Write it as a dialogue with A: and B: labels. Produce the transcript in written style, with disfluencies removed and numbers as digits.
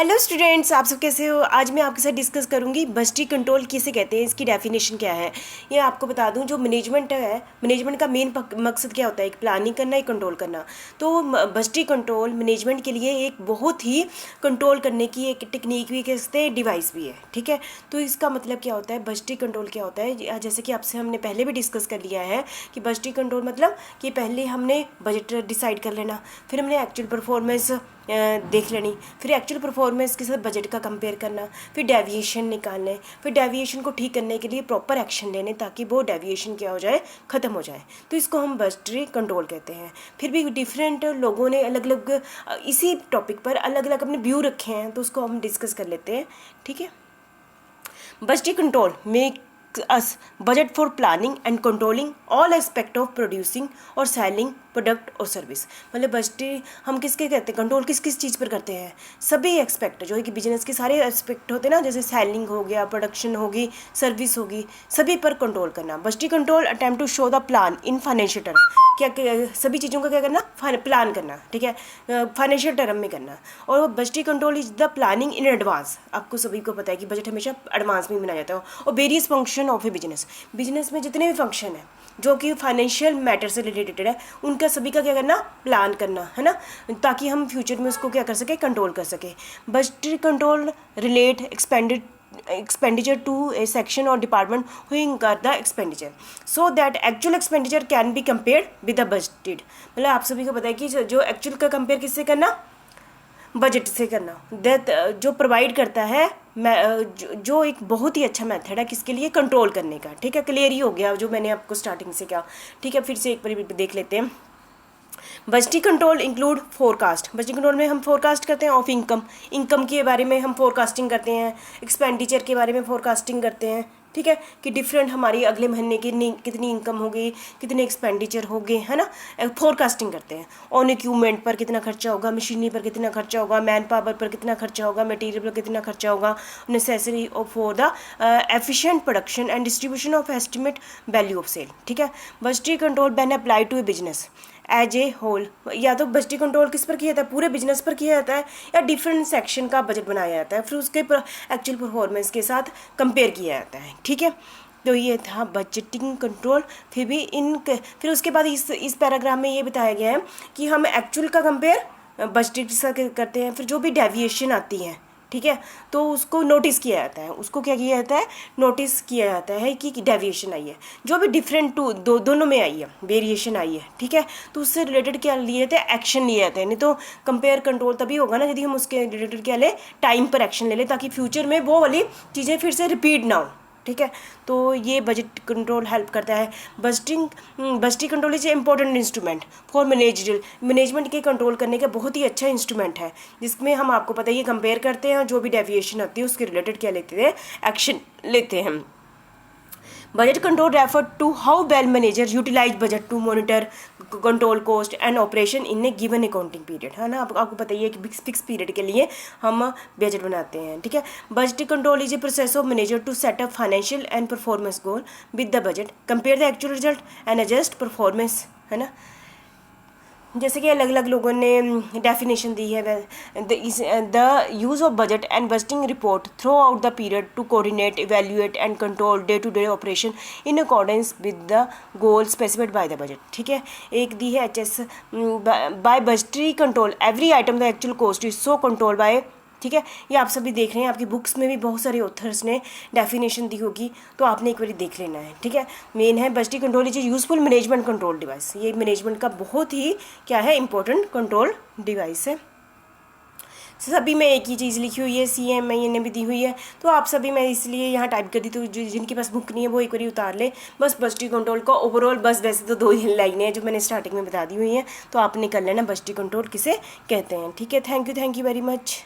A: Hello students, आप सब कैसे हो। आज मैं आपके साथ डिस्कस करूंगी बजटी कंट्रोल किसे कहते हैं, इसकी डेफिनेशन क्या है। ये आपको बता दूं, जो मैनेजमेंट है, मैनेजमेंट का मेन मकसद क्या होता है, एक प्लानिंग करना, एक कंट्रोल करना। तो बजटी कंट्रोल मैनेजमेंट के लिए एक बहुत ही कंट्रोल करने की एक टेक्निक भी कहते हैं, डिवाइस भी है। ठीक है, तो इसका मतलब क्या होता है, बजटी कंट्रोल क्या होता है। जैसे कि आपसे हमने पहले भी डिस्कस कर लिया है कि बजटी कंट्रोल मतलब कि पहले हमने बजट डिसाइड कर लेना, फिर हमने एक्चुअल परफॉर्मेंस देख लेनी, फिर एक्चुअल परफॉर्मेंस के साथ बजट का कंपेयर करना, फिर डेविएशन निकालने, फिर डेविएशन को ठीक करने के लिए प्रॉपर एक्शन लेने ताकि वो डेविएशन क्या हो जाए, ख़त्म हो जाए। तो इसको हम बजटरी कंट्रोल कहते हैं। फिर भी डिफरेंट लोगों ने अलग अलग इसी टॉपिक पर अलग अलग अपने व्यू रखे हैं, तो उसको हम डिस्कस कर लेते हैं। ठीक है, budgetary control make us budget for planning and controlling all aspect of producing or selling product और सर्विस। मतलब बजटी हम किसके कहते हैं, कंट्रोल किस किस चीज़ पर करते हैं, सभी एक्सपेक्ट जो है कि बिजनेस के सारे एस्पेक्ट होते हैं ना, जैसे सेलिंग हो गया, प्रोडक्शन होगी, सर्विस होगी, सभी पर कंट्रोल करना। बजटी control attempt to show the plan in financial term, क्या सभी चीज़ों का क्या करना, प्लान करना। ठीक है, फाइनेंशियल टर्म में करना। और बजटी control is the planning in advance. आपको सभी को पता है कि बजट हमेशा एडवांस में बनाया जाता है। और various function of A business में जितने भी फंक्शन है जो कि फाइनेंशियल मैटर से रिलेटेड है, उनका सभी का क्या करना, प्लान करना है ना, ताकि हम फ्यूचर में उसको क्या कर सके, कंट्रोल कर सके। Budgetary control relate expenditure to a section or department who incur the expenditure so that actual expenditure can be compared with the budgeted। मतलब आप सभी को पता है कि जो एक्चुअल का कंपेयर किससे करना, बजट से करना। दैट जो प्रोवाइड करता है जो एक बहुत ही अच्छा मेथड है किसके लिए, कंट्रोल करने का। ठीक है, क्लियर ही हो गया जो मैंने आपको स्टार्टिंग से कहा। ठीक है, फिर से एक बार देख लेते हैं। बजटी कंट्रोल इंक्लूड फोरकास्ट। बजटी कंट्रोल में हम फोरकास्ट करते हैं ऑफ इनकम के बारे में हम फोरकास्टिंग करते हैं, एक्सपेंडिचर के बारे में फोरकास्टिंग करते हैं। ठीक है, कि डिफरेंट हमारी अगले महीने की कितनी इनकम होगी, कितने एक्सपेंडिचर होंगे, है ना, फोरकास्टिंग करते हैं। ऑन इक्विपमेंट पर कितना खर्चा होगा, मशीनरी पर कितना खर्चा होगा, मैन पावर पर कितना खर्चा होगा, मटेरियल पर कितना खर्चा होगा, necessary for the efficient production and distribution of estimate value of sale. ठीक है, budgetary control when apply to a business as a whole. या तो बजटी कंट्रोल किस पर किया जाता है, पूरे बिजनेस पर किया जाता है, या डिफरेंट सेक्शन का बजट बनाया जाता है, फिर उसके एक्चुअल परफॉर्मेंस के साथ कंपेयर किया जाता है। ठीक है, तो ये था बजटिंग कंट्रोल। फिर उसके बाद इस पैराग्राफ में ये बताया गया है कि हम एक्चुअल का कंपेयर बजटिंग के साथ करते हैं। फिर जो भी डेविएशन आती है, ठीक है, तो उसको नोटिस किया जाता है, उसको क्या किया जाता है, नोटिस किया जाता है कि डेविएशन आई है, जो भी डिफरेंट दोनों में आई है, वेरिएशन आई है। ठीक है, तो उससे रिलेटेड क्या लिए जाते हैं, एक्शन लिए जाते हैं। नहीं तो कंपेयर कंट्रोल तभी होगा ना यदि हम उसके रिलेटेड क्या ले, टाइम पर एक्शन ले लें, ताकि फ्यूचर में वो वाली चीज़ें फिर से रिपीट ना हो। ठीक है, तो ये बजट कंट्रोल हेल्प करता है। बजटी control is a important instrument for management के कंट्रोल करने का बहुत ही अच्छा इंस्ट्रूमेंट है, जिसमें हम आपको पता है ये कंपेयर करते हैं, जो भी डेविएशन आती है उसके रिलेटेड क्या लेते हैं, एक्शन लेते हैं। Budget control refer to how well manager utilize budget to monitor control cost and operation in a given accounting period, है ना। आपको पता ही है कि फिक्स पीरियड के लिए हम बजट बनाते हैं। ठीक है, budget control is a process of manager to set up financial and performance goal with the budget, compare the actual result and adjust performance, है ना। जैसे कि अलग अलग लोगों ने डेफिनेशन दी है, the use of budget and budgeting report throughout the period to coordinate, evaluate and control day to day operation in accordance with the goal specified by the budget. ठीक है, एक दी है HS by budgetary control every item the actual cost is so control by. ठीक है, ये आप सभी देख रहे हैं, आपकी बुक्स में भी बहुत सारे ऑथर्स ने डेफिनेशन दी होगी, तो आपने एक बार देख लेना है। ठीक है, मेन है बजटी control is a useful management control device. ये मैनेजमेंट का बहुत ही क्या है, इंपॉर्टेंट कंट्रोल डिवाइस है। सभी में एक ही चीज़ लिखी हुई है, CMI ने भी दी हुई है, तो आप सभी मैं इसलिए यहाँ टाइप कर दी, तो जिनके पास बुक नहीं है वो एक बार उतार ले। बस बजटी कंट्रोल का ओवरऑल बस वैसे तो 2 ही लाइनें हैं जो मैंने स्टार्टिंग में बता दी हुई हैं, तो आपने कर लेना बजटी कंट्रोल किसे कहते हैं। ठीक है, थैंक यू वेरी मच।